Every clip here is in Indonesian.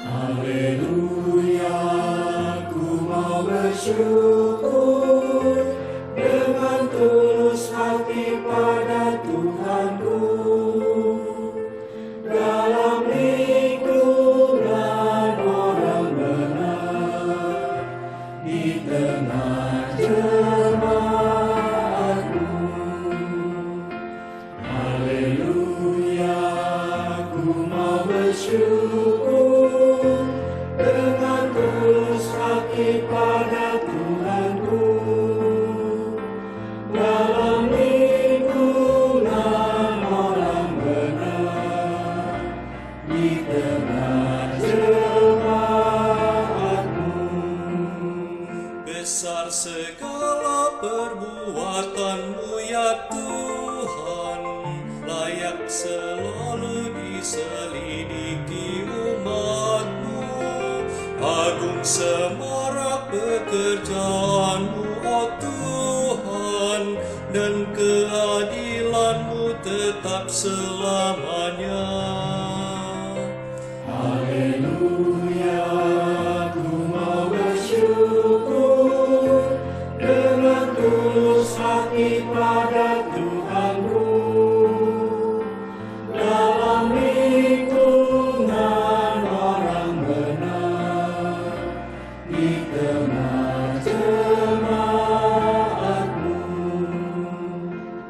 Haleluya, ku mau bersyukur dengan tulus hati pada Tuhanku. Dalam lingkungan orang benar, di tengah jemaatmu. Haleluya, ku mau bersyukur dengan tulus hati pada Tuhanku. Dalam lingkungan orang benar, di tengah jemaatmu. Besar segala perbuatanmu ya Tuhan, layak selalu diselidiki umatmu. Agung semarak pekerjaanmu, oh Tuhan, dan keadilanmu tetap selamanya. Haleluya, ku mau bersyukur dengan tulus hati pada Tuhanku. Dalam lingkungan orang benar, di tengah jemaatmu.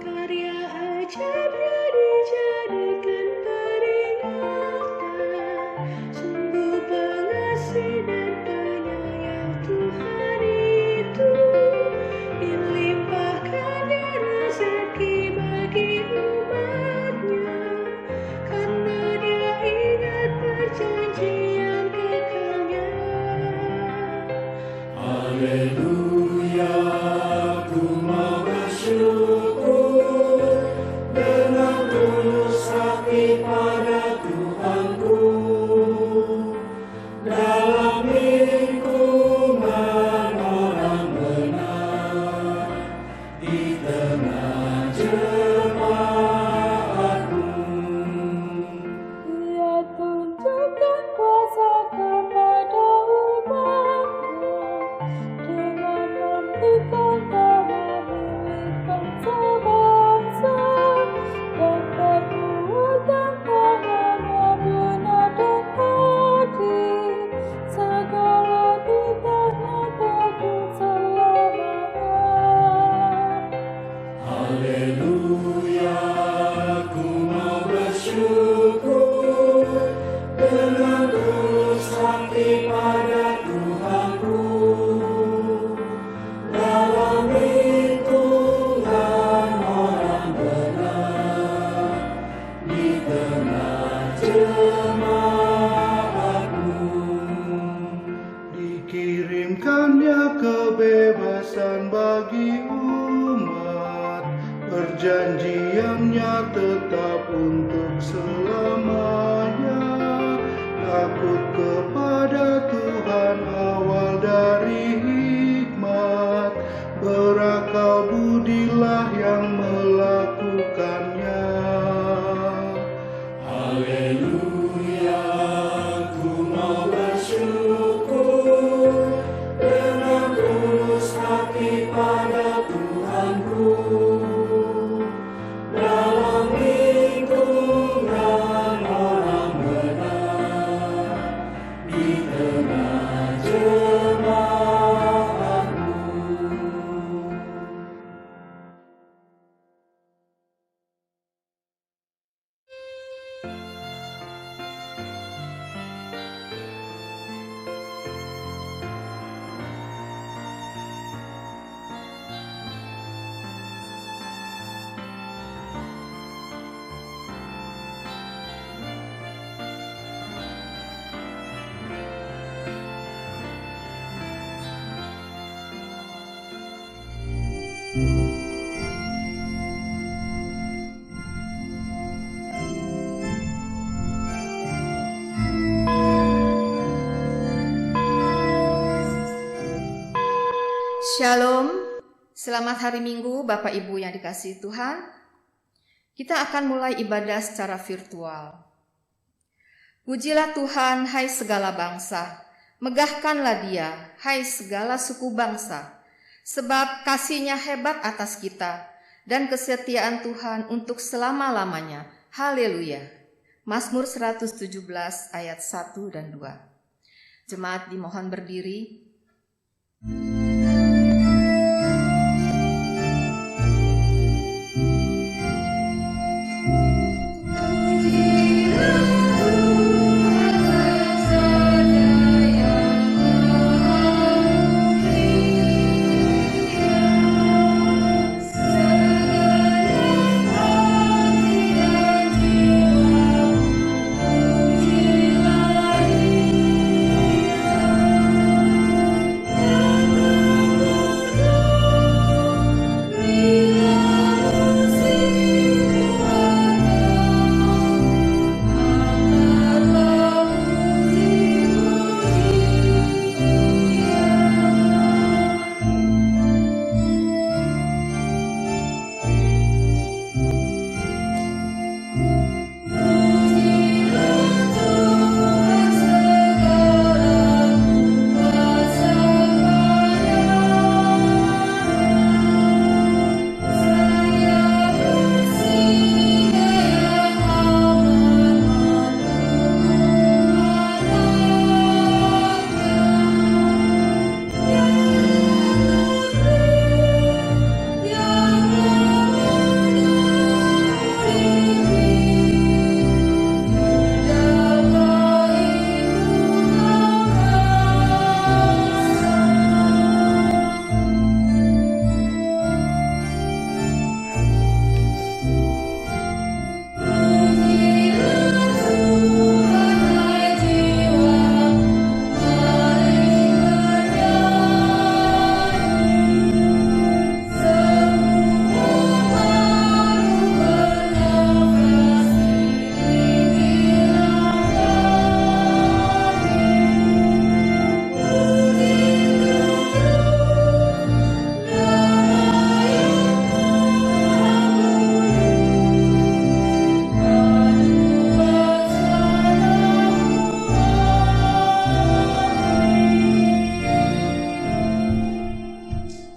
Karya ajaibnya dijadikan peringatan, sungguh pengasih dan penyayang Tuhan itu. Dilimpahkannya rezeki bagi umatnya, karena Dia ingat perjanjian kekalnya. Haleluya, ku mau bersyukur dengan tulus hati pada Tuhanku. Dalam lingkungan orang benar, di tengah jemaatmu. Dia tunjukkan kuasa kepada umatnya, dengan memberikan tanah milik bangsa-bangsa, dan perbuatan tangannya benar dan adil. Segala titahnya teguh selamanya. Haleluya, ku mau bersyukur dengan tulus hati pada Tuhanku. Dalam lingkungan orang benar, di tengah jemaatmu. Dikirimkannya kebebasan bagi umat, perjanjiannya tetap untuk selamanya. Takut kepada Tuhan awal dari hikmat, berakal budilah yang melakukannya. Haleluya, ku mau bersyukur dengan tulus hati pada Tuhanku. Dalam lingkungan orang benar, di Shalom, selamat hari Minggu Bapak Ibu yang dikasihi Tuhan. Kita akan mulai ibadah secara virtual. Pujilah Tuhan, hai segala bangsa, megahkanlah Dia, hai segala suku bangsa, sebab kasih-Nya hebat atas kita, dan kesetiaan Tuhan untuk selama-lamanya. Haleluya. Mazmur 117 ayat 1 dan 2. Jemaat dimohon berdiri.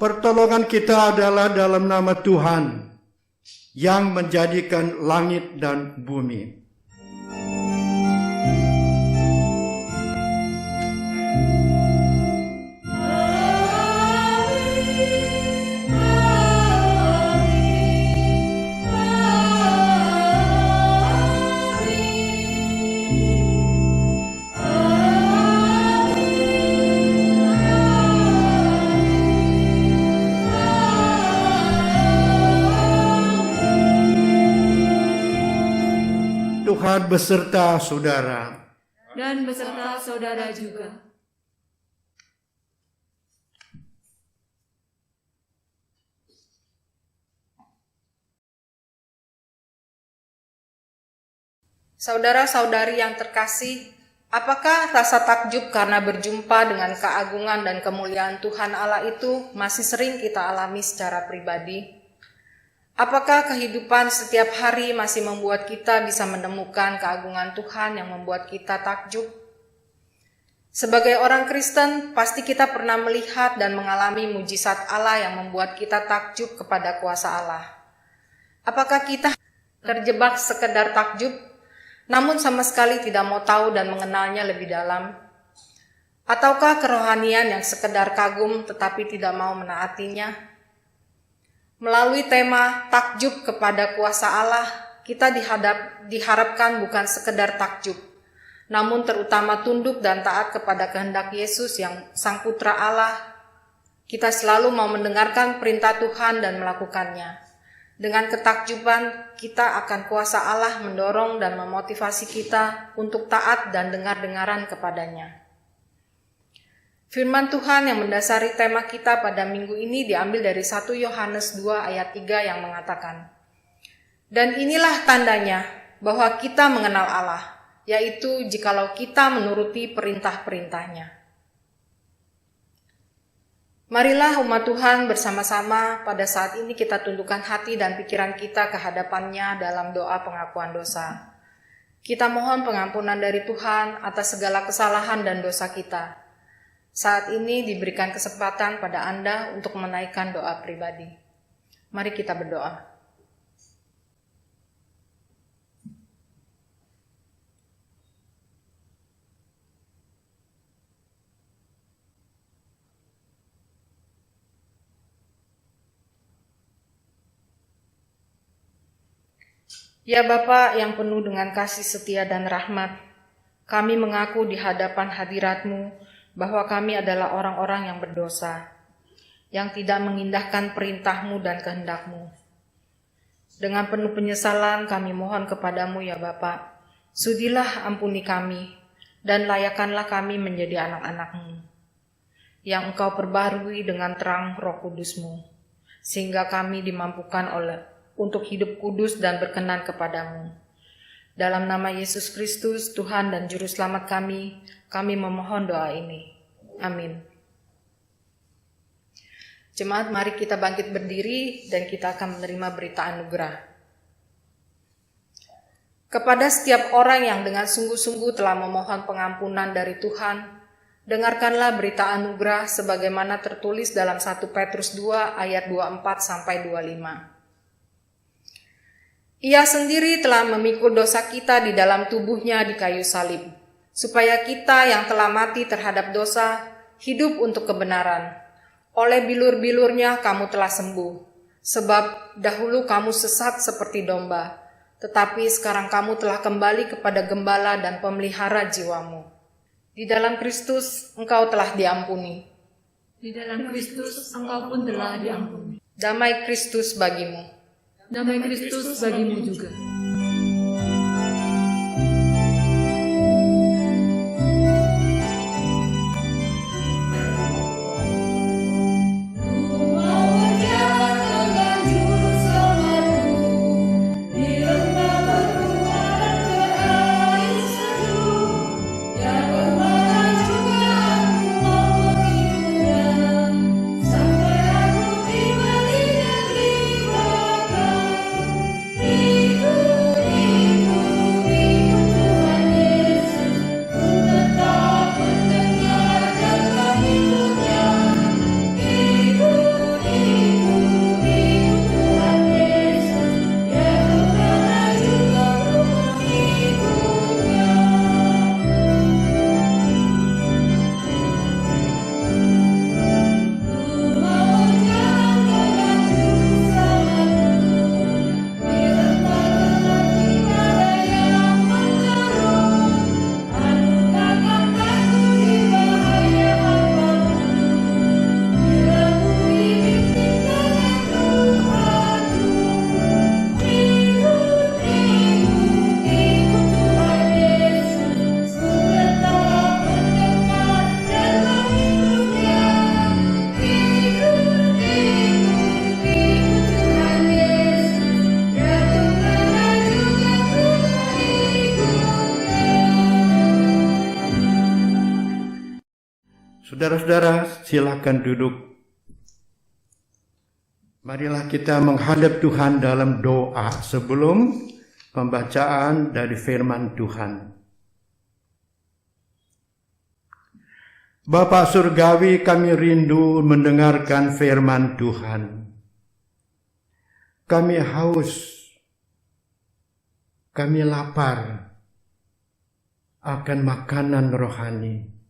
Pertolongan kita adalah dalam nama Tuhan yang menjadikan langit dan bumi. Tuhan beserta saudara. Dan beserta saudara juga. Saudara-saudari yang terkasih, apakah rasa takjub karena berjumpa dengan keagungan dan kemuliaan Tuhan Allah itu masih sering kita alami secara pribadi? Apakah kehidupan setiap hari masih membuat kita bisa menemukan keagungan Tuhan yang membuat kita takjub? Sebagai orang Kristen, pasti kita pernah melihat dan mengalami mujizat Allah yang membuat kita takjub kepada kuasa Allah. Apakah kita terjebak sekedar takjub, namun sama sekali tidak mau tahu dan mengenalnya lebih dalam? Ataukah kerohanian yang sekedar kagum tetapi tidak mau menaatinya? Melalui tema takjub kepada kuasa Allah, kita diharapkan bukan sekedar takjub, namun terutama tunduk dan taat kepada kehendak Yesus yang Sang Putra Allah. Kita selalu mau mendengarkan perintah Tuhan dan melakukannya. Dengan ketakjuban, kita akan kuasa Allah mendorong dan memotivasi kita untuk taat dan dengar-dengaran kepadanya. Firman Tuhan yang mendasari tema kita pada minggu ini diambil dari 1 Yohanes 2 ayat 3 yang mengatakan, "Dan inilah tandanya bahwa kita mengenal Allah, yaitu jikalau kita menuruti perintah-perintahnya." Marilah umat Tuhan bersama-sama pada saat ini kita tundukkan hati dan pikiran kita ke hadapan-Nya dalam doa pengakuan dosa. Kita mohon pengampunan dari Tuhan atas segala kesalahan dan dosa kita. Saat ini diberikan kesempatan pada Anda untuk menaikkan doa pribadi. Mari kita berdoa. Ya Bapa yang penuh dengan kasih setia dan rahmat, kami mengaku di hadapan hadirat-Mu bahwa kami adalah orang-orang yang berdosa, yang tidak mengindahkan perintah-Mu dan kehendak-Mu. Dengan penuh penyesalan kami mohon kepadamu ya Bapa, sudilah ampuni kami, dan layakkanlah kami menjadi anak-anak-Mu, yang Engkau perbarui dengan terang Roh Kudus-Mu, sehingga kami dimampukan untuk hidup kudus dan berkenan kepadamu. Dalam nama Yesus Kristus, Tuhan dan Juru Selamat kami memohon doa ini. Amin. Jemaat, mari kita bangkit berdiri dan kita akan menerima berita anugerah. Kepada setiap orang yang dengan sungguh-sungguh telah memohon pengampunan dari Tuhan, dengarkanlah berita anugerah sebagaimana tertulis dalam 1 Petrus 2 ayat 24-25. Ia sendiri telah memikul dosa kita di dalam tubuhnya di kayu salib, supaya kita yang telah mati terhadap dosa, hidup untuk kebenaran. Oleh bilur-bilurnya kamu telah sembuh, sebab dahulu kamu sesat seperti domba, tetapi sekarang kamu telah kembali kepada gembala dan pemelihara jiwamu. Di dalam Kristus engkau telah diampuni. Di dalam Kristus engkau pun telah diampuni. Damai Kristus bagimu. Damai Kristus bagimu juga. Saudara-saudara, silakan duduk. Marilah kita menghadap Tuhan dalam doa sebelum pembacaan dari firman Tuhan. Bapa Surgawi, kami rindu mendengarkan firman Tuhan. Kami haus, kami lapar akan makanan rohani.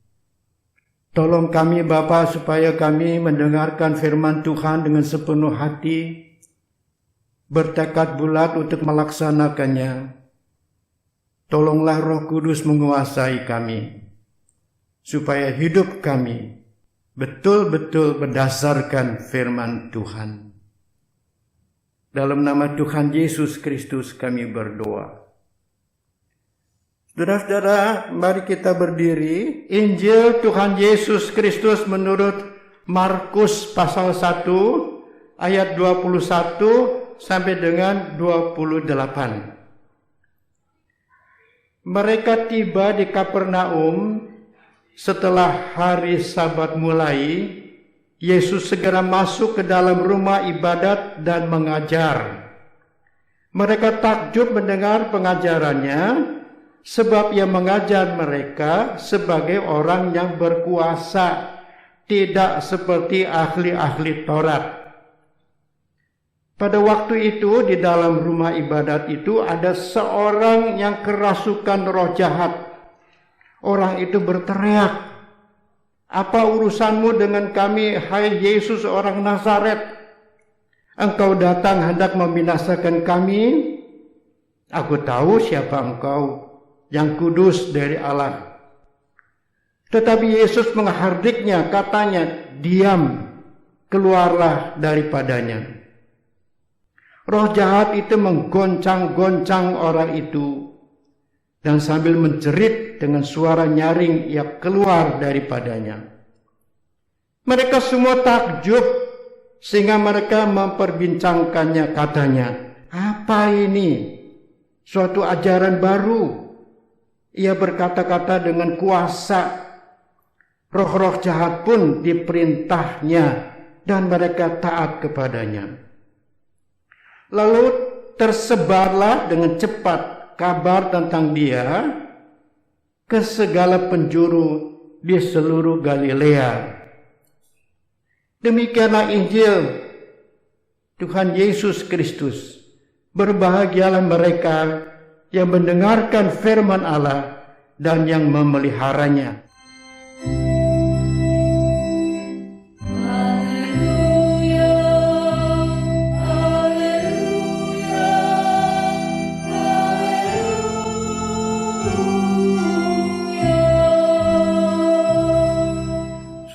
Tolong kami Bapa supaya kami mendengarkan firman Tuhan dengan sepenuh hati, bertekad bulat untuk melaksanakannya. Tolonglah Roh Kudus menguasai kami, supaya hidup kami betul-betul berdasarkan firman Tuhan. Dalam nama Tuhan Yesus Kristus kami berdoa. Saudara-saudara, mari kita berdiri. Injil Tuhan Yesus Kristus menurut Markus pasal 1 ayat 21 sampai dengan 28. Mereka tiba di Kapernaum setelah hari Sabat mulai. Yesus segera masuk ke dalam rumah ibadat dan mengajar. Mereka takjub mendengar pengajarannya, sebab ia mengajar mereka sebagai orang yang berkuasa, tidak seperti ahli-ahli Taurat. Pada waktu itu di dalam rumah ibadat itu ada seorang yang kerasukan roh jahat. Orang itu berteriak, "Apa urusanmu dengan kami, hai Yesus orang Nazaret? Engkau datang hendak membinasakan kami? Aku tahu siapa engkau, yang kudus dari Allah." Tetapi Yesus menghardiknya, katanya, "Diam, keluarlah daripadanya." Roh jahat itu menggoncang-goncang orang itu, dan sambil menjerit dengan suara nyaring ia keluar daripadanya. Mereka semua takjub sehingga mereka memperbincangkannya, katanya, "Apa ini? Suatu ajaran baru." Ia berkata-kata dengan kuasa. Roh-roh jahat pun diperintahnya dan mereka taat kepadanya. Lalu tersebarlah dengan cepat kabar tentang dia ke segala penjuru di seluruh Galilea. Demikianlah Injil Tuhan Yesus Kristus. Berbahagialah mereka yang mendengarkan firman Allah dan yang memeliharanya.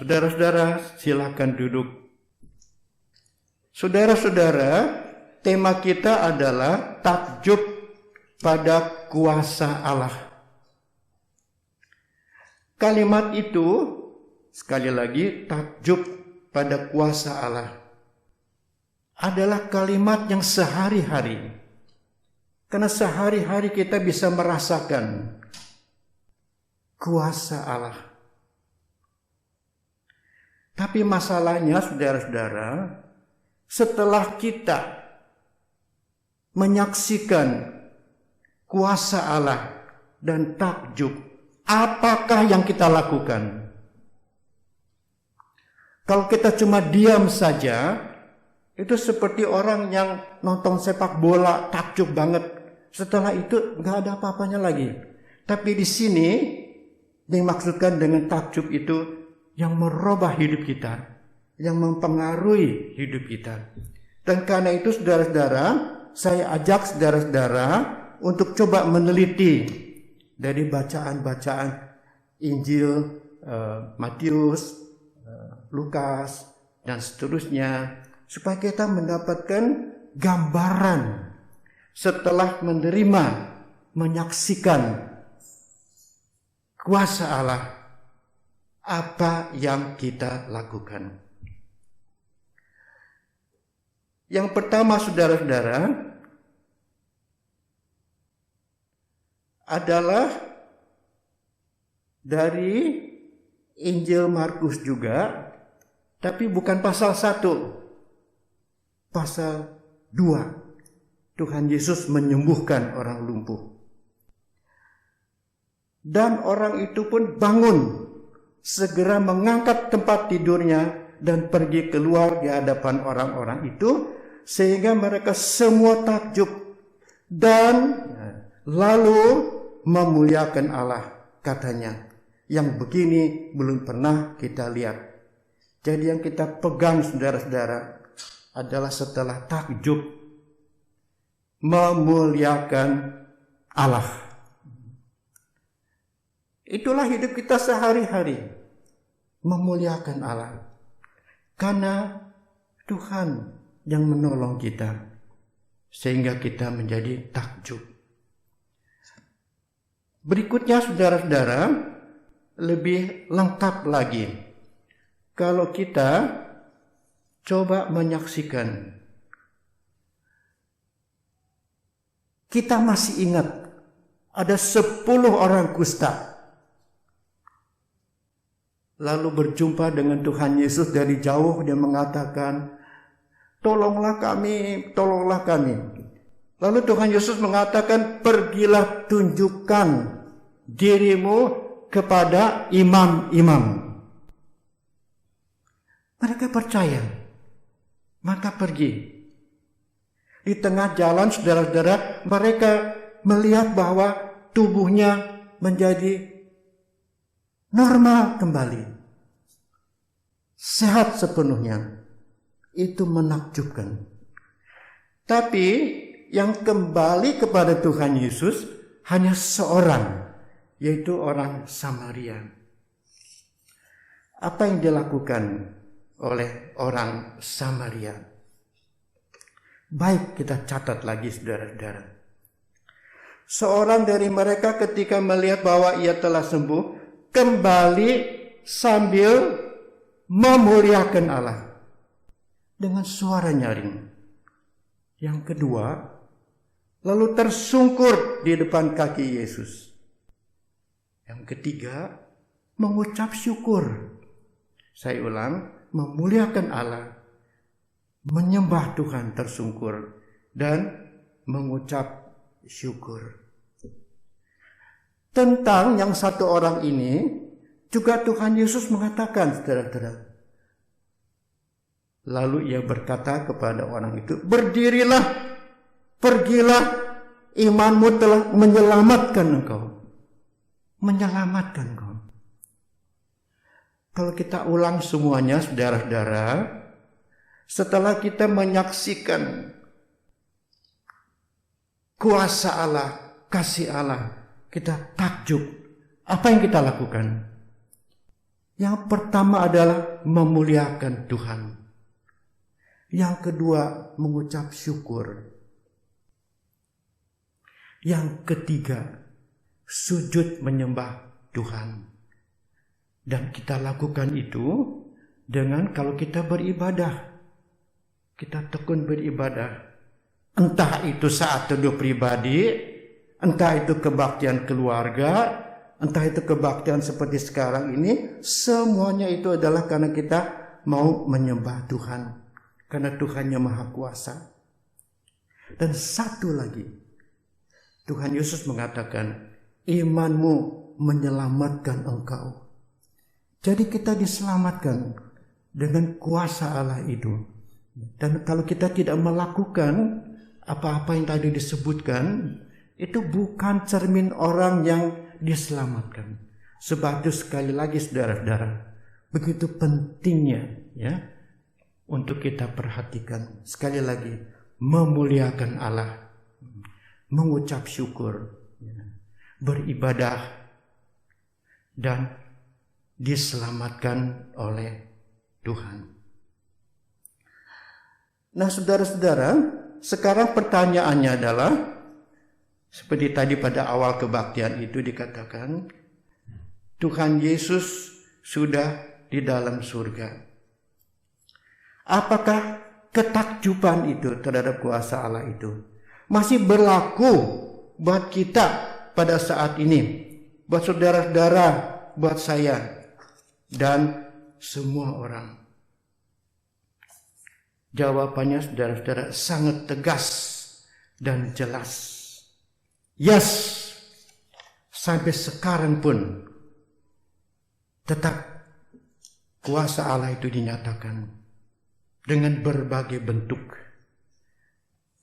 Saudara-saudara, silakan duduk. Saudara-saudara, tema kita adalah takjub pada kuasa Allah. Kalimat itu, sekali lagi, takjub pada kuasa Allah, adalah kalimat yang sehari-hari. Karena sehari-hari kita bisa merasakan kuasa Allah. Tapi masalahnya, saudara-saudara, setelah kita menyaksikan kuasa Allah dan takjub, apakah yang kita lakukan? Kalau kita cuma diam saja, itu seperti orang yang nonton sepak bola, takjub banget. Setelah itu nggak ada apa-apanya lagi. Tapi di sini dimaksudkan dengan takjub itu yang merubah hidup kita, yang mempengaruhi hidup kita. Dan karena itu saudara-saudara, saya ajak saudara-saudara untuk coba meneliti dari bacaan-bacaan Injil Matius, Lukas, dan seterusnya, supaya kita mendapatkan gambaran setelah menerima, menyaksikan kuasa Allah, apa yang kita lakukan. Yang pertama, saudara-saudara, adalah dari Injil Markus juga, tapi bukan pasal 1, pasal 2. Tuhan Yesus menyembuhkan orang lumpuh. Dan orang itu pun bangun, segera mengangkat tempat tidurnya dan pergi keluar di hadapan orang-orang itu, sehingga mereka semua takjub dan lalu memuliakan Allah, katanya, yang begini belum pernah kita lihat. Jadi yang kita pegang, saudara-saudara, adalah setelah takjub, memuliakan Allah. Itulah hidup kita sehari-hari, memuliakan Allah. Karena Tuhan yang menolong kita, sehingga kita menjadi takjub. Berikutnya, saudara-saudara, lebih lengkap lagi. Kalau kita coba menyaksikan, kita masih ingat ada 10 orang kusta. lalu berjumpa dengan Tuhan Yesus dari jauh, dia mengatakan, tolonglah kami, tolonglah kami. Lalu Tuhan Yesus mengatakan, pergilah tunjukkan dirimu kepada imam-imam. Mereka percaya, maka pergi. Di tengah jalan, saudara-saudara, mereka melihat bahwa tubuhnya menjadi normal kembali. Sehat sepenuhnya. Itu menakjubkan. Tapi yang kembali kepada Tuhan Yesus hanya seorang, yaitu orang Samaria. Apa yang dilakukan oleh orang Samaria? Baik, kita catat lagi, saudara-saudara. Seorang dari mereka ketika melihat bahwa ia telah sembuh, kembali sambil memuliakan Allah dengan suara nyaring. Yang kedua, lalu tersungkur di depan kaki Yesus. Yang ketiga, mengucap syukur. Saya ulang, memuliakan Allah, menyembah Tuhan tersungkur, dan mengucap syukur. Tentang yang satu orang ini juga Tuhan Yesus mengatakan, saudara-saudara. Lalu ia berkata kepada orang itu, berdirilah, pergilah, imanmu telah menyelamatkan engkau. Menyelamatkan engkau. Kalau kita ulang semuanya, saudara-saudara, setelah kita menyaksikan kuasa Allah, kasih Allah, kita takjub. Apa yang kita lakukan? Yang pertama adalah memuliakan Tuhan. Yang kedua, mengucap syukur. Yang ketiga, sujud menyembah Tuhan. Dan kita lakukan itu dengan kalau kita beribadah. Kita tekun beribadah. Entah itu saat teduh pribadi, entah itu kebaktian keluarga, entah itu kebaktian seperti sekarang ini, semuanya itu adalah karena kita mau menyembah Tuhan. Karena Tuhan yang Maha Kuasa. Dan satu lagi, Tuhan Yesus mengatakan, imanmu menyelamatkan engkau. Jadi kita diselamatkan dengan kuasa Allah itu. Dan kalau kita tidak melakukan apa-apa yang tadi disebutkan, itu bukan cermin orang yang diselamatkan. Sebab itu sekali lagi, saudara-saudara, begitu pentingnya ya untuk kita perhatikan. Sekali lagi, memuliakan Allah, mengucap syukur, beribadah, dan diselamatkan oleh Tuhan. Nah, saudara-saudara, sekarang pertanyaannya adalah, seperti tadi pada awal kebaktian itu dikatakan, Tuhan Yesus sudah di dalam surga. Apakah ketakjuban itu terhadap kuasa Allah itu masih berlaku buat kita pada saat ini? Buat saudara-saudara, buat saya, dan semua orang. Jawabannya, saudara-saudara, sangat tegas dan jelas. Yes, sampai sekarang pun tetap kuasa Allah itu dinyatakan dengan berbagai bentuk.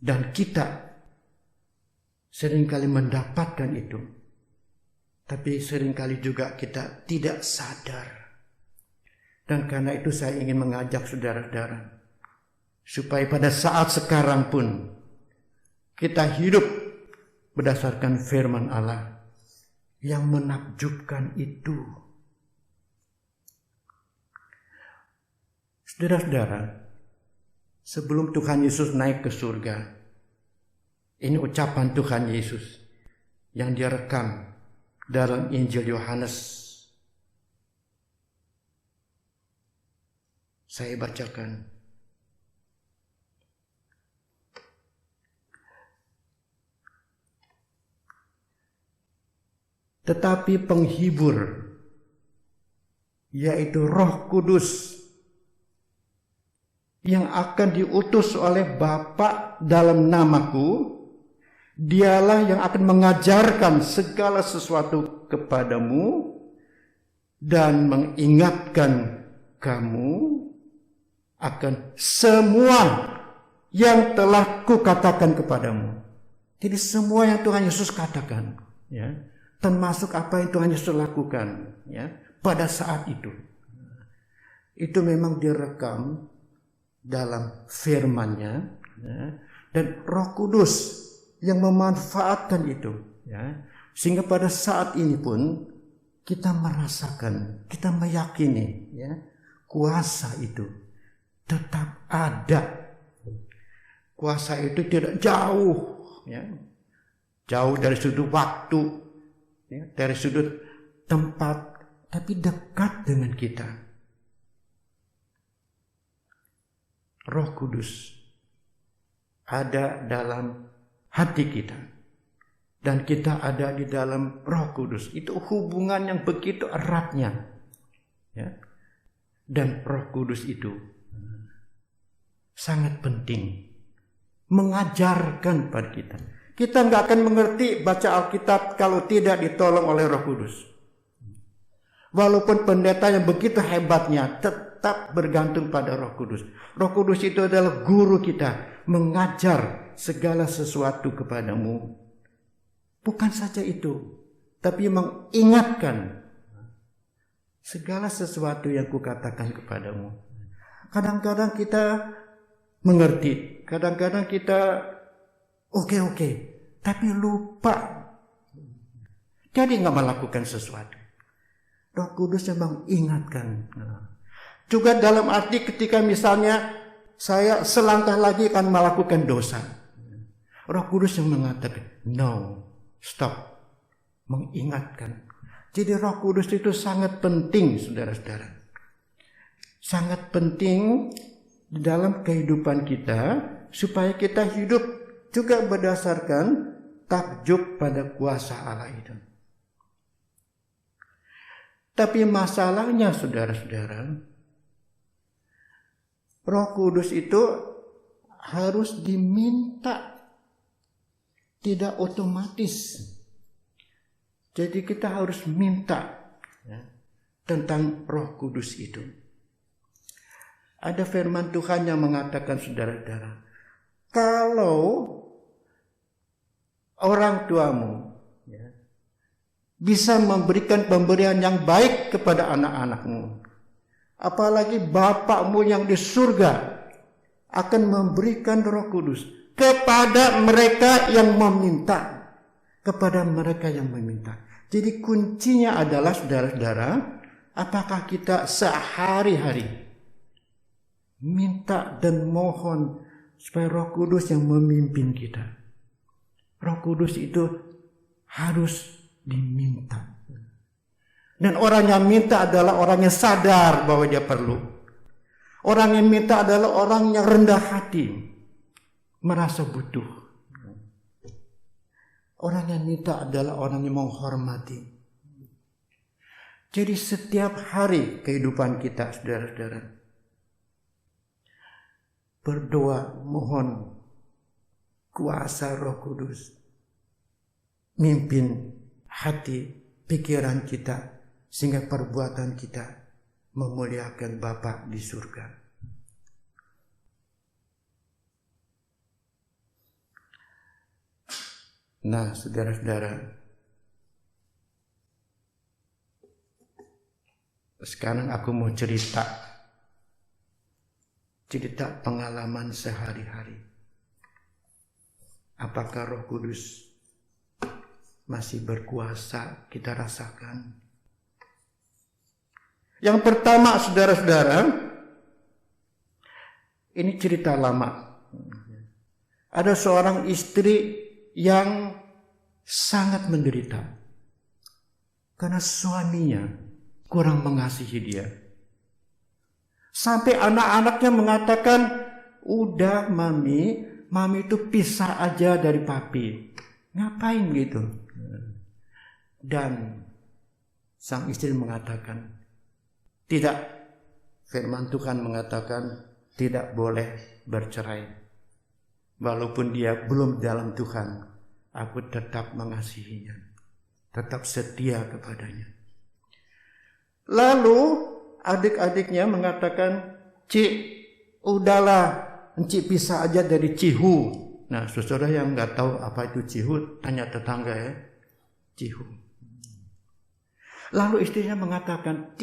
Dan kita seringkali mendapatkan itu. Tapi seringkali juga kita tidak sadar. Dan karena itu saya ingin mengajak saudara-saudara, supaya pada saat sekarang pun kita hidup berdasarkan firman Allah yang menakjubkan itu. Saudara-saudara, sebelum Tuhan Yesus naik ke surga, ini ucapan Tuhan Yesus yang direkam dalam Injil Yohanes. Saya bacakan. Tetapi penghibur yaitu Roh Kudus yang akan diutus oleh Bapa dalam namaku. Dialah yang akan mengajarkan segala sesuatu kepadamu dan mengingatkan kamu akan semua yang telah kukatakan kepadamu. Jadi semua yang Tuhan Yesus katakan, ya, termasuk apa yang Tuhan Yesus lakukan, ya, pada saat itu memang direkam dalam firman-Nya, ya, dan Roh Kudus yang memanfaatkan itu, ya, sehingga pada saat ini pun kita merasakan, kita meyakini, ya, kuasa itu tetap ada. Kuasa itu tidak jauh, ya, jauh dari sudut waktu, ya, dari sudut tempat, tapi dekat dengan kita. Roh Kudus ada dalam hati kita, dan kita ada di dalam Roh Kudus. Itu hubungan yang begitu eratnya, ya. Dan Roh Kudus itu sangat penting mengajarkan pada kita. Kita nggak akan mengerti baca Alkitab kalau tidak ditolong oleh Roh Kudus. Walaupun pendeta yang begitu hebatnya, tetap bergantung pada Roh Kudus. Roh Kudus itu adalah guru kita, mengajar segala sesuatu kepadamu. Bukan saja itu, tapi mengingatkan segala sesuatu yang kukatakan kepadamu. Kadang-kadang kita mengerti, kadang-kadang kita oke, tapi lupa. Jadi nggak melakukan sesuatu. Roh Kudus memang ingatkan. Juga dalam arti ketika misalnya saya selangkah lagi akan melakukan dosa, Roh Kudus yang mengatakan, no, stop, mengingatkan. Jadi Roh Kudus itu sangat penting, saudara-saudara. Sangat penting di dalam kehidupan kita, supaya kita hidup juga berdasarkan takjub pada kuasa Allah itu. Tapi masalahnya, saudara-saudara, Roh Kudus itu harus diminta, tidak otomatis. Jadi kita harus minta, ya, tentang Roh Kudus itu. Ada firman Tuhan yang mengatakan, saudara-saudara, kalau orang tuamu, ya, bisa memberikan pemberian yang baik kepada anak-anakmu, apalagi Bapakmu yang di surga akan memberikan Roh Kudus kepada mereka yang meminta. Kepada mereka yang meminta. Jadi kuncinya adalah, saudara-saudara, apakah kita sehari-hari minta dan mohon supaya Roh Kudus yang memimpin kita. Roh Kudus itu harus diminta. Dan orang yang minta adalah orang yang sadar bahwa dia perlu. Orang yang minta adalah orang yang rendah hati, merasa butuh. Orang yang minta adalah orang yang menghormati. Jadi setiap hari kehidupan kita, saudara-saudara, berdoa mohon kuasa Roh Kudus mimpin hati, pikiran kita, sehingga perbuatan kita memuliakan Bapa di surga. Nah, saudara-saudara, sekarang aku mau cerita pengalaman sehari-hari. Apakah Roh Kudus masih berkuasa kita rasakan? Yang pertama, saudara-saudara, ini cerita lama. Ada seorang istri yang sangat menderita karena suaminya kurang mengasihi dia. Sampai anak-anaknya mengatakan, udah mami itu pisah aja dari papi. Ngapain gitu? Dan sang istri mengatakan, Tidak. Firman Tuhan mengatakan tidak boleh bercerai. Walaupun dia belum dalam Tuhan, aku tetap mengasihinya, tetap setia kepadanya. Lalu adik-adiknya mengatakan, Cik, udahlah, Encik pisah aja dari Cihu. Nah, saudara yang nggak tahu apa itu Cihu, tanya tetangga ya, Cihu. Lalu istrinya mengatakan,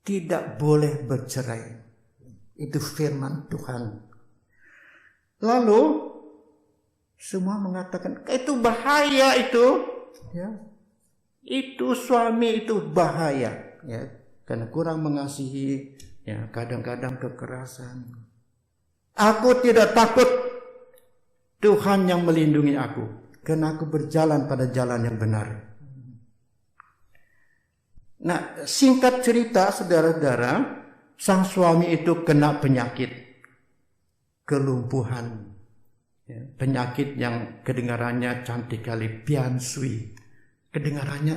tidak boleh bercerai. Itu firman Tuhan. Lalu semua mengatakan, itu bahaya itu. Ya. Itu suami itu bahaya. Ya. Karena kurang mengasihi, ya, kadang-kadang kekerasan. Aku tidak takut, Tuhan yang melindungi aku. Karena aku berjalan pada jalan yang benar. Nah, singkat cerita saudara-saudara, sang suami itu kena penyakit kelumpuhan. Ya, penyakit yang kedengarannya cantik kali, Bian Sui. Kedengarannya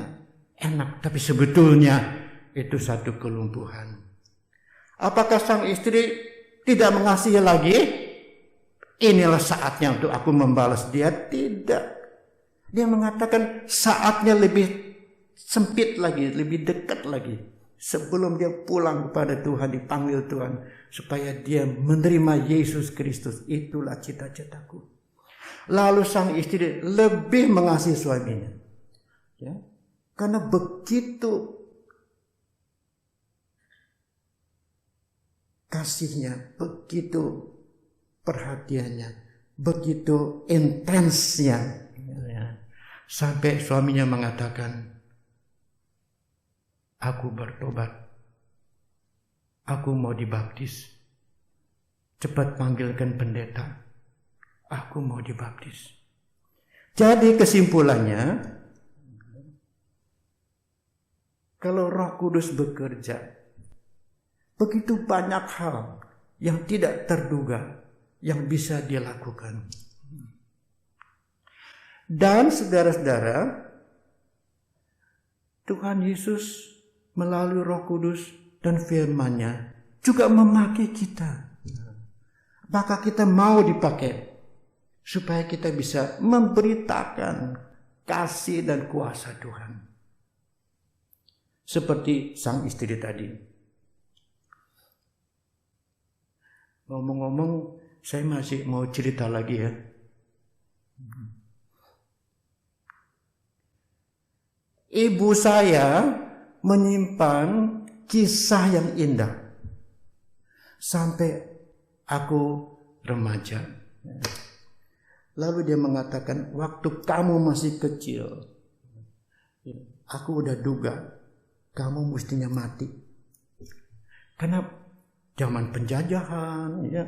enak, tapi sebetulnya itu satu kelumpuhan. Apakah sang istri tidak mengasihi lagi? Inilah saatnya untuk aku membalas dia. Tidak. Dia mengatakan saatnya lebih sempit lagi, lebih dekat lagi. Sebelum dia pulang kepada Tuhan, dipanggil Tuhan. Supaya dia menerima Yesus Kristus. Itulah cita-citaku. Lalu sang istri lebih mengasihi suaminya. Ya. Karena begitu kasihnya, begitu perhatiannya, begitu intensnya, ya. Sampai suaminya mengatakan, aku bertobat, aku mau dibaptis, cepat panggilkan pendeta, aku mau dibaptis. Jadi kesimpulannya, kalau Roh Kudus bekerja, begitu banyak hal yang tidak terduga yang bisa dia lakukan. Dan saudara-saudara, Tuhan Yesus melalui Roh Kudus dan firman-Nya juga memakai kita. Maka kita mau dipakai supaya kita bisa memberitakan kasih dan kuasa Tuhan. Seperti sang istri tadi. Ngomong-ngomong, saya masih mau cerita lagi ya. Ibu saya menyimpan kisah yang indah sampai aku remaja. Lalu dia mengatakan, waktu kamu masih kecil, aku udah duga kamu mestinya mati. Karena zaman penjajahan, ya,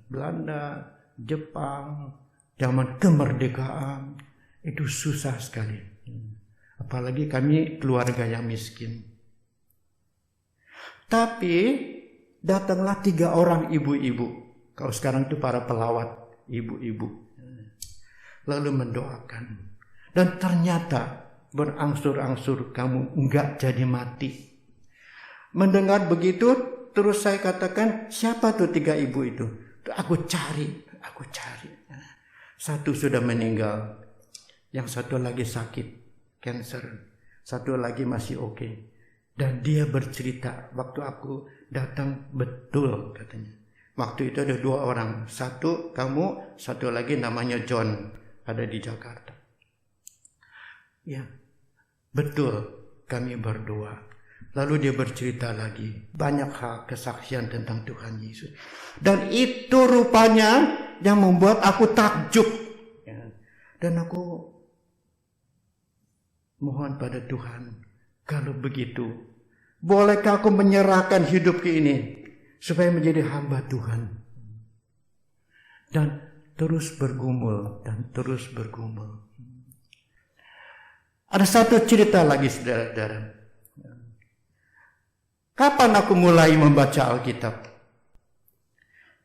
Belanda, Jepang, zaman kemerdekaan, itu susah sekali. Apalagi kami keluarga yang miskin. Tapi datanglah 3 orang ibu-ibu. Kalau sekarang itu para pelawat ibu-ibu. Lalu mendoakan. Dan ternyata berangsur-angsur kamu enggak jadi mati. Mendengar begitu, terus saya katakan, siapa tuh 3 ibu itu? Aku cari. Satu sudah meninggal. Yang satu lagi sakit, cancer. Satu lagi masih oke. Dan dia bercerita, waktu aku datang betul katanya. Waktu itu ada 2 orang. Satu kamu, satu lagi namanya John. Ada di Jakarta. Ya, betul kami berdua. Lalu dia bercerita lagi. Banyak hal kesaksian tentang Tuhan Yesus. Dan itu rupanya yang membuat aku takjub. Ya. Dan aku mohon pada Tuhan. Kalau begitu, bolehkah aku menyerahkan hidup ke ini. Supaya menjadi hamba Tuhan. Dan terus bergumul. Ada satu cerita lagi saudara-saudara. Kapan aku mulai membaca Alkitab?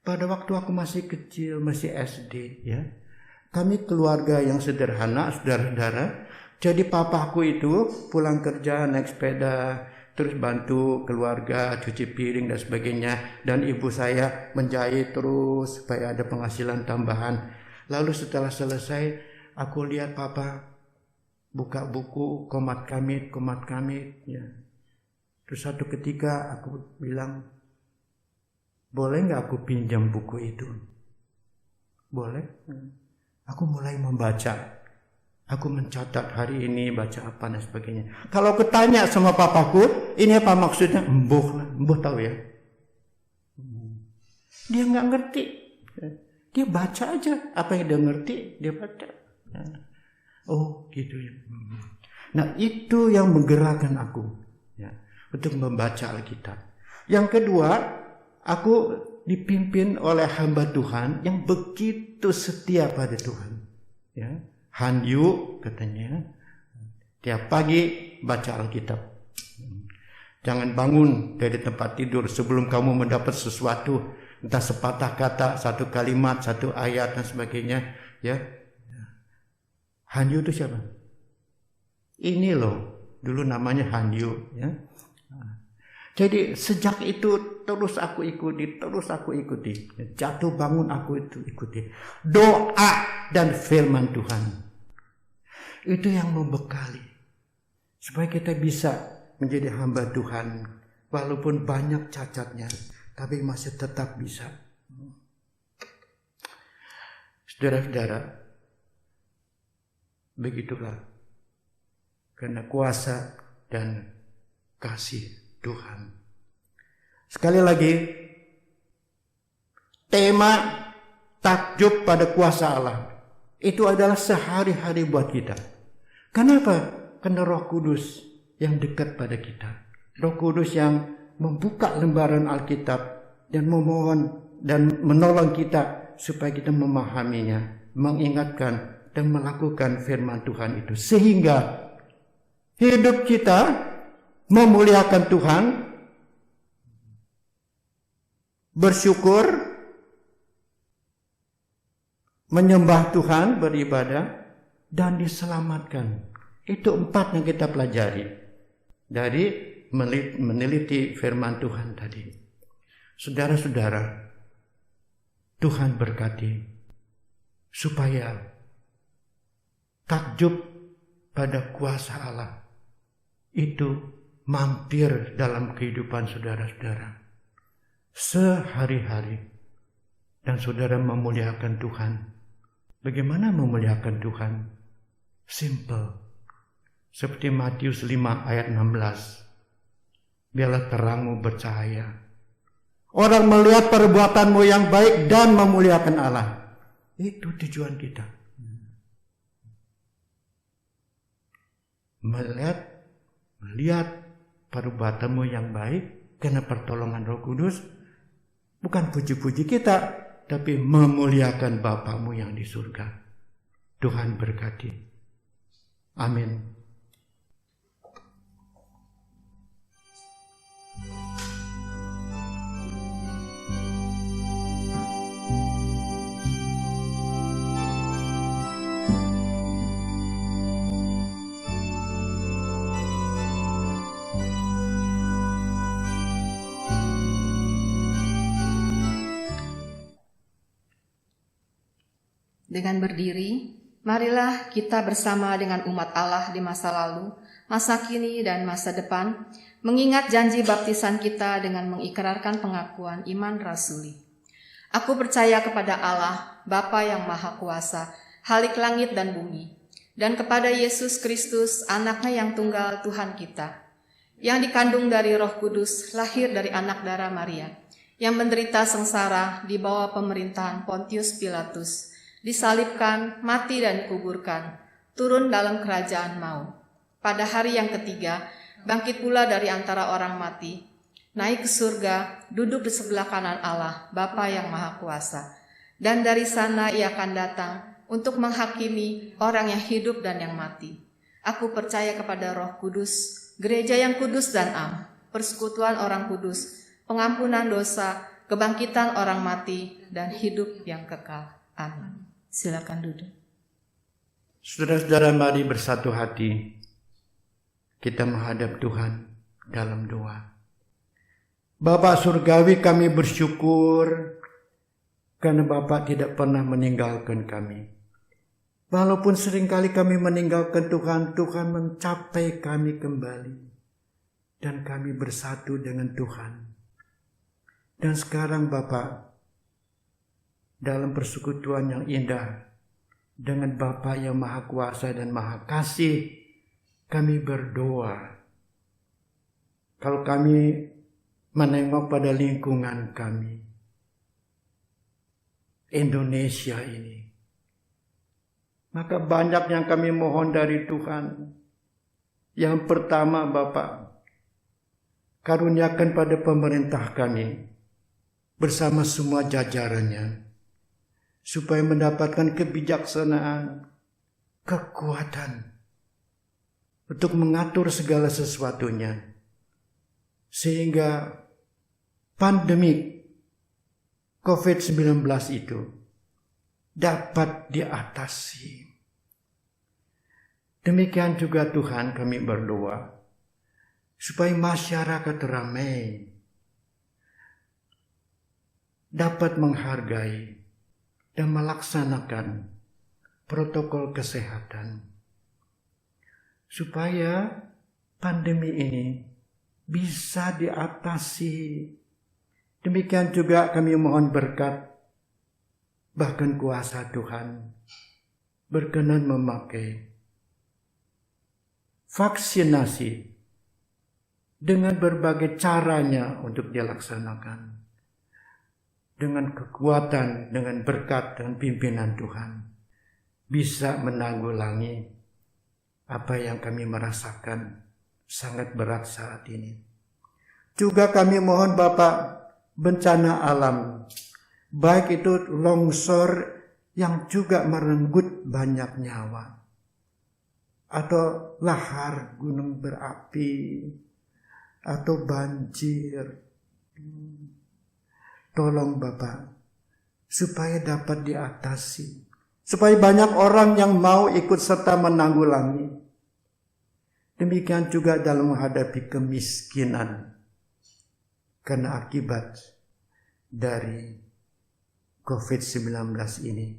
Pada waktu aku masih kecil, masih SD, ya. Kami keluarga yang sederhana, saudara-saudara. Jadi papaku itu pulang kerja naik sepeda, terus bantu keluarga, cuci piring dan sebagainya. Dan ibu saya menjahit terus supaya ada penghasilan tambahan. Lalu setelah selesai, aku lihat papa buka buku komat kamit, ya. Terus satu ketika aku bilang, boleh nggak aku pinjam buku itu? Boleh. Aku mulai membaca. Aku mencatat hari ini baca apa dan sebagainya. Kalau aku tanya sama papaku, ini apa maksudnya? Embuh tahu ya. Dia nggak ngerti. Dia baca aja apa yang dia ngerti, dia baca. Oh gitu ya. Nah itu yang menggerakkan aku ya, untuk membaca Alkitab. Yang kedua, aku dipimpin oleh hamba Tuhan yang begitu setia pada Tuhan. Ya. Hanyu katanya, tiap pagi baca Alkitab. Jangan bangun dari tempat tidur sebelum kamu mendapat sesuatu, entah sepatah kata, satu kalimat, satu ayat dan sebagainya. Ya, Hanyu itu siapa? Ini loh, dulu namanya Hanyu. Ya. Jadi sejak itu terus aku ikuti. Jatuh bangun aku itu ikuti. Doa dan firman Tuhan. Itu yang membekali. Supaya kita bisa menjadi hamba Tuhan. Walaupun banyak cacatnya. Tapi masih tetap bisa. Saudara-saudara. Begitulah. Karena kuasa dan kasih Tuhan. Sekali lagi. Tema takjub pada kuasa Allah. Itu adalah sehari-hari buat kita. Kenapa? Karena Roh Kudus yang dekat pada kita. Roh Kudus yang membuka lembaran Alkitab dan memohon dan menolong kita supaya kita memahaminya, mengingatkan dan melakukan firman Tuhan itu. Sehingga hidup kita memuliakan Tuhan, bersyukur, menyembah Tuhan, beribadah, dan diselamatkan. Itu 4 yang kita pelajari dari meneliti firman Tuhan tadi. Saudara-saudara, Tuhan berkati supaya takjub pada kuasa Allah itu mampir dalam kehidupan saudara-saudara sehari-hari, dan saudara memuliakan Tuhan. Bagaimana memuliakan Tuhan? Simple. Seperti Matius 5 ayat 16. Biarlah terangmu bercahaya. Orang melihat perbuatanmu yang baik dan memuliakan Allah. Itu tujuan kita. Melihat perbuatanmu yang baik karena pertolongan Roh Kudus. Bukan puji-puji kita, tapi memuliakan Bapamu yang di surga. Tuhan berkati. Amin. Dengan berdiri, marilah kita bersama dengan umat Allah di masa lalu, masa kini, dan masa depan, mengingat janji baptisan kita dengan mengikrarkan pengakuan iman rasuli. Aku percaya kepada Allah, Bapa yang Maha Kuasa, Halik langit dan bumi, dan kepada Yesus Kristus, Anaknya yang tunggal Tuhan kita, yang dikandung dari Roh Kudus, lahir dari anak darah Maria, yang menderita sengsara di bawah pemerintahan Pontius Pilatus, disalibkan, mati dan dikuburkan, turun dalam kerajaan maut. Pada hari yang ketiga, bangkit pula dari antara orang mati, naik ke surga, duduk di sebelah kanan Allah, Bapa yang Maha Kuasa. Dan dari sana ia akan datang untuk menghakimi orang yang hidup dan yang mati. Aku percaya kepada Roh Kudus, gereja yang kudus dan am, persekutuan orang kudus, pengampunan dosa, kebangkitan orang mati, dan hidup yang kekal. Amin. Silakan duduk. Saudara-saudara, mari bersatu hati. Kita menghadap Tuhan. dalam doa. Bapak Surgawi, kami bersyukur karena Bapak tidak pernah meninggalkan kami. Walaupun seringkali kami meninggalkan Tuhan, Tuhan mencapai kami kembali. Dan kami bersatu dengan Tuhan. Dan sekarang Bapak, dalam persekutuan yang indah, dengan Bapa yang Maha Kuasa dan Maha Kasih, kami berdoa. Kalau kami menengok pada lingkungan kami, Indonesia ini, maka banyak yang kami mohon dari Tuhan. Yang pertama, Bapak, karuniakan pada pemerintah kami bersama semua jajarannya, supaya mendapatkan kebijaksanaan, kekuatan untuk mengatur segala sesuatunya, sehingga pandemi COVID-19 itu dapat diatasi. Demikian juga Tuhan, kami berdoa supaya masyarakat ramai dapat menghargai dan melaksanakan protokol kesehatan, supaya pandemi ini bisa diatasi. Demikian juga kami mohon berkat, bahkan kuasa Tuhan berkenan memakai vaksinasi dengan berbagai caranya untuk dilaksanakan, dengan kekuatan, dengan berkat dan pimpinan Tuhan, bisa menanggulangi apa yang kami merasakan sangat berat saat ini. Juga kami mohon Bapak, bencana alam, baik itu longsor yang juga merenggut banyak nyawa, atau lahar gunung berapi, atau banjir. Tolong Bapak, supaya dapat diatasi, supaya banyak orang yang mau ikut serta menanggulangi. Demikian juga dalam menghadapi kemiskinan karena akibat dari COVID-19 ini.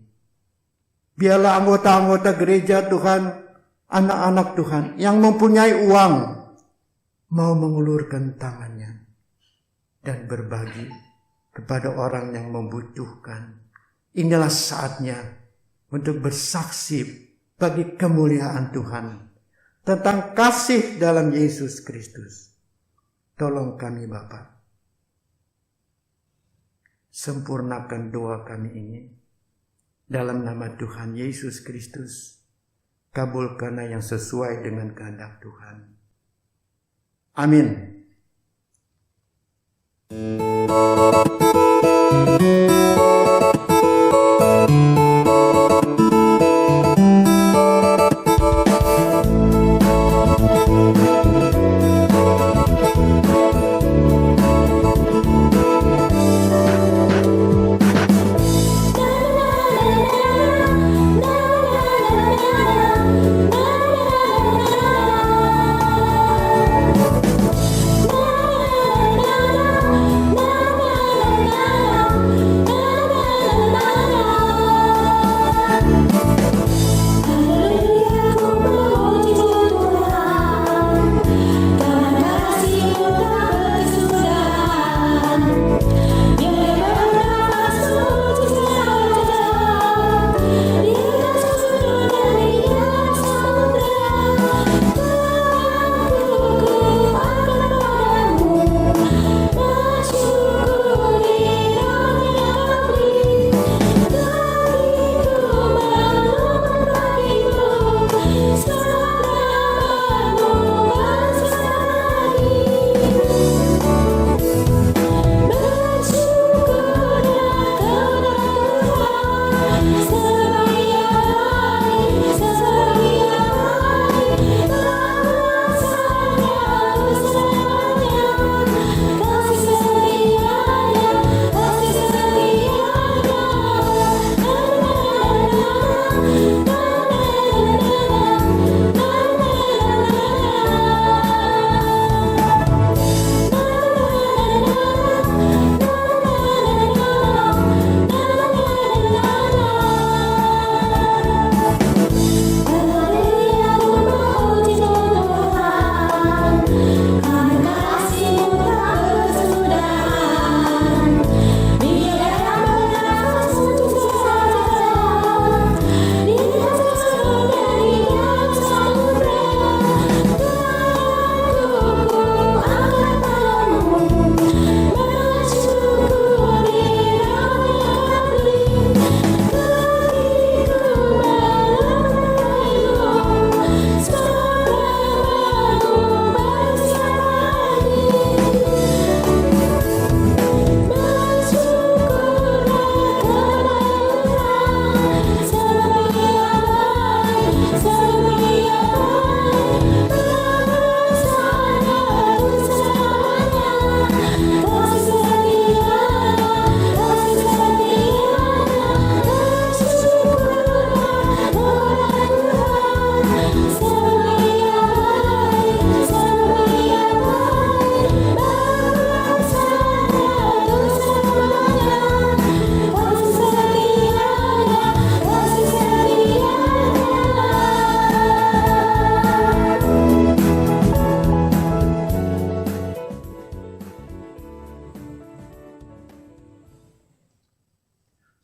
Biarlah anggota-anggota gereja Tuhan, anak-anak Tuhan yang mempunyai uang mau mengulurkan tangannya dan berbagi kepada orang yang membutuhkan. Inilah saatnya untuk bersaksi bagi kemuliaan Tuhan tentang kasih dalam Yesus Kristus. Tolong kami Bapa, sempurnakan doa kami ini dalam nama Tuhan Yesus Kristus. Kabulkanlah yang sesuai dengan kehendak Tuhan. Amin.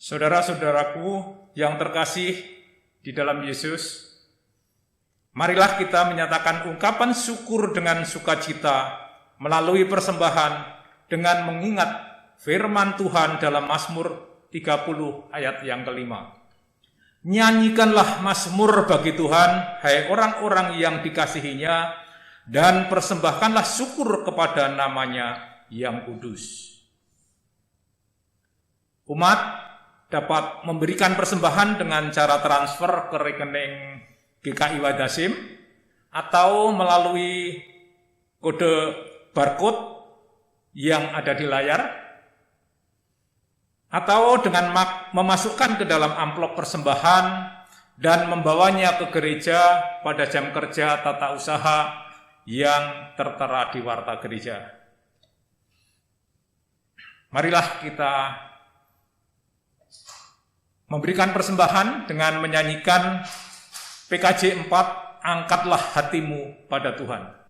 Saudara-saudaraku yang terkasih di dalam Yesus, marilah kita menyatakan ungkapan syukur dengan sukacita melalui persembahan dengan mengingat firman Tuhan dalam Mazmur 30 ayat yang kelima. Nyanyikanlah mazmur bagi Tuhan, hai orang-orang yang dikasihinya, dan persembahkanlah syukur kepada namanya yang kudus. Umat dapat memberikan persembahan dengan cara transfer ke rekening GKI Wadasim atau melalui kode barcode yang ada di layar, atau dengan memasukkan ke dalam amplop persembahan dan membawanya ke gereja pada jam kerja tata usaha yang tertera di warta gereja. Marilah kita memberikan persembahan dengan menyanyikan PKJ 4, Angkatlah Hatimu pada Tuhan.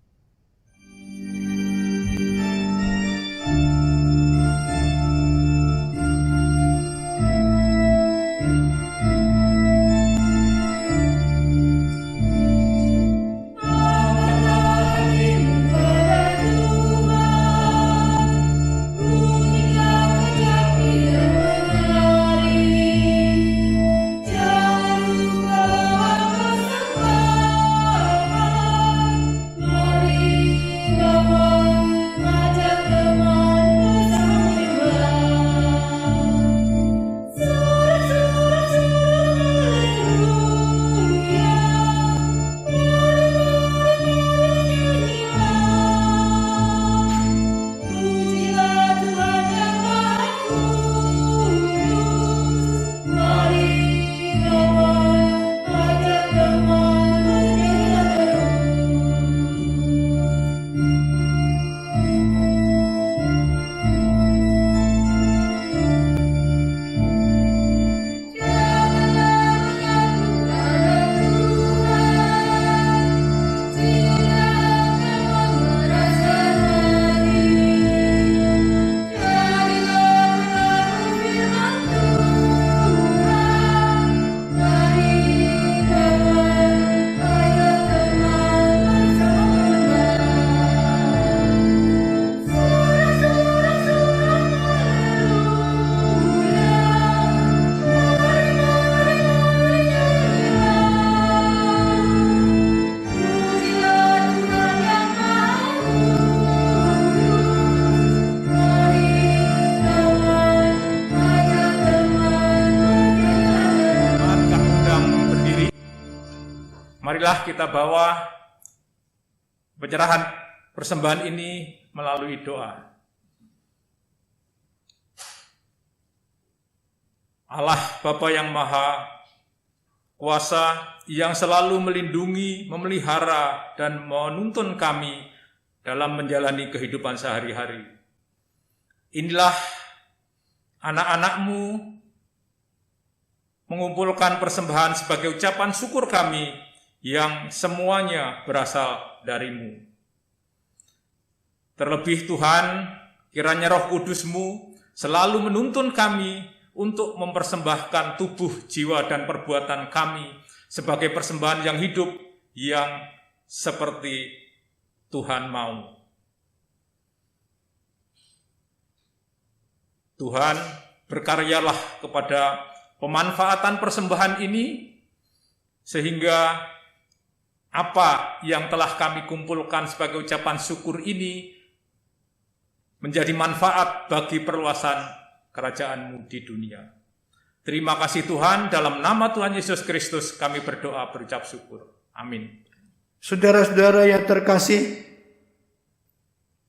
Marilah kita bawa penyerahan persembahan ini melalui doa. Allah Bapa yang Maha Kuasa, yang selalu melindungi, memelihara, dan menuntun kami dalam menjalani kehidupan sehari-hari. Inilah anak-anak-Mu mengumpulkan persembahan sebagai ucapan syukur kami yang semuanya berasal dari-Mu. Terlebih Tuhan, kiranya Roh Kudus-Mu selalu menuntun kami untuk mempersembahkan tubuh, jiwa, dan perbuatan kami sebagai persembahan yang hidup yang seperti Tuhan mau. Tuhan, berkaryalah kepada pemanfaatan persembahan ini, sehingga apa yang telah kami kumpulkan sebagai ucapan syukur ini menjadi manfaat bagi perluasan kerajaan-Mu di dunia. Terima kasih Tuhan, dalam nama Tuhan Yesus Kristus kami berdoa berucap syukur. Amin. Saudara-saudara yang terkasih,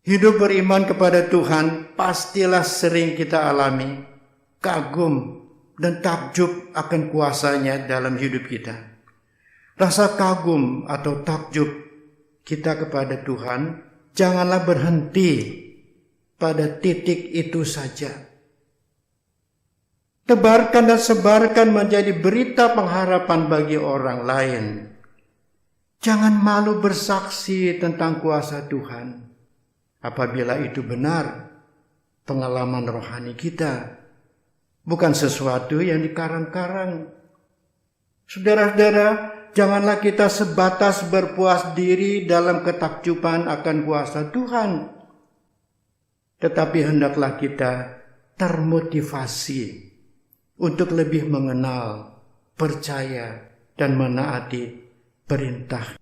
hidup beriman kepada Tuhan pastilah sering kita alami kagum dan takjub akan kuasa-Nya dalam hidup kita. Rasa kagum atau takjub kita kepada Tuhan janganlah berhenti pada titik itu saja. Tebarkan dan sebarkan menjadi berita pengharapan bagi orang lain. Jangan malu bersaksi tentang kuasa Tuhan. Apabila itu benar pengalaman rohani kita, bukan sesuatu yang dikarang-karang. Saudara-saudara, janganlah kita sebatas berpuas diri dalam ketakjuban akan kuasa Tuhan, tetapi hendaklah kita termotivasi untuk lebih mengenal, percaya, dan menaati perintah.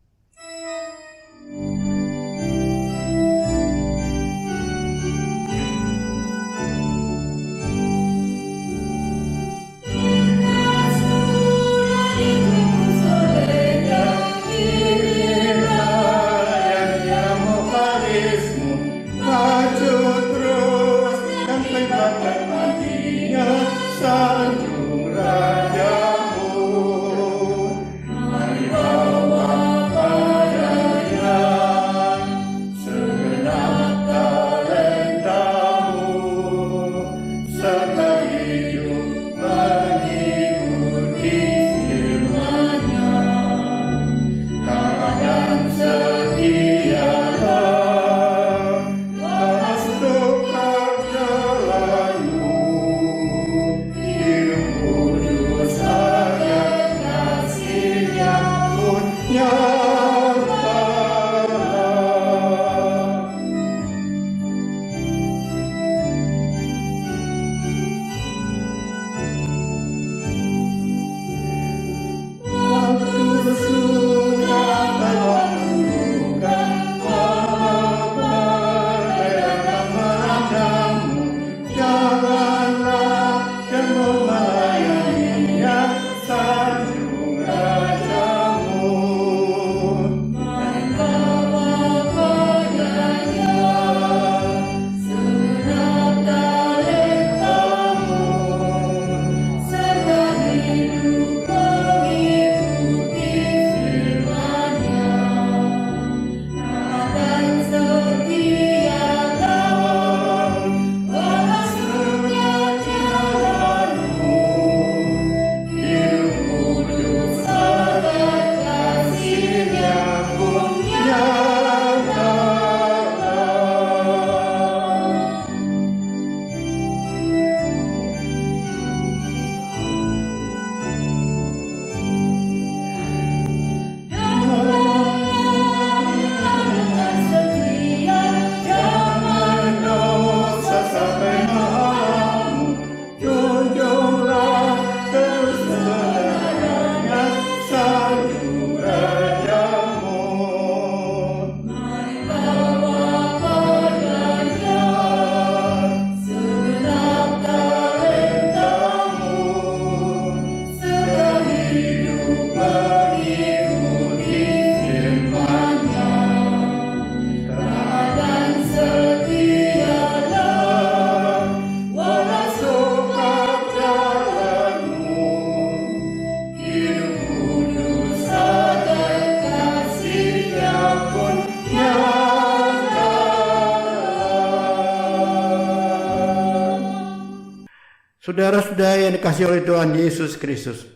Saudara-saudara yang dikasihi oleh Tuhan Yesus Kristus,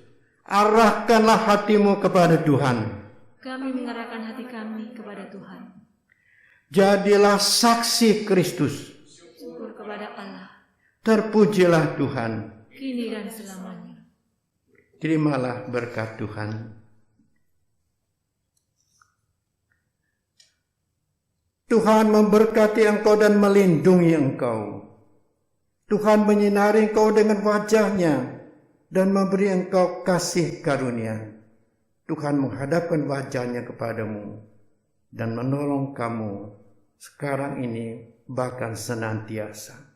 arahkanlah hatimu kepada Tuhan. Kami mengarahkan hati kami kepada Tuhan. Jadilah saksi Kristus. Syukur kepada Allah, Terpujilah Tuhan. kini dan selamanya. Terimalah berkat Tuhan. Tuhan memberkati engkau dan melindungi engkau. Tuhan menyinari engkau dengan wajah-Nya dan memberi engkau kasih karunia. Tuhan menghadapkan wajah-Nya kepadamu dan menolong kamu sekarang ini bahkan senantiasa.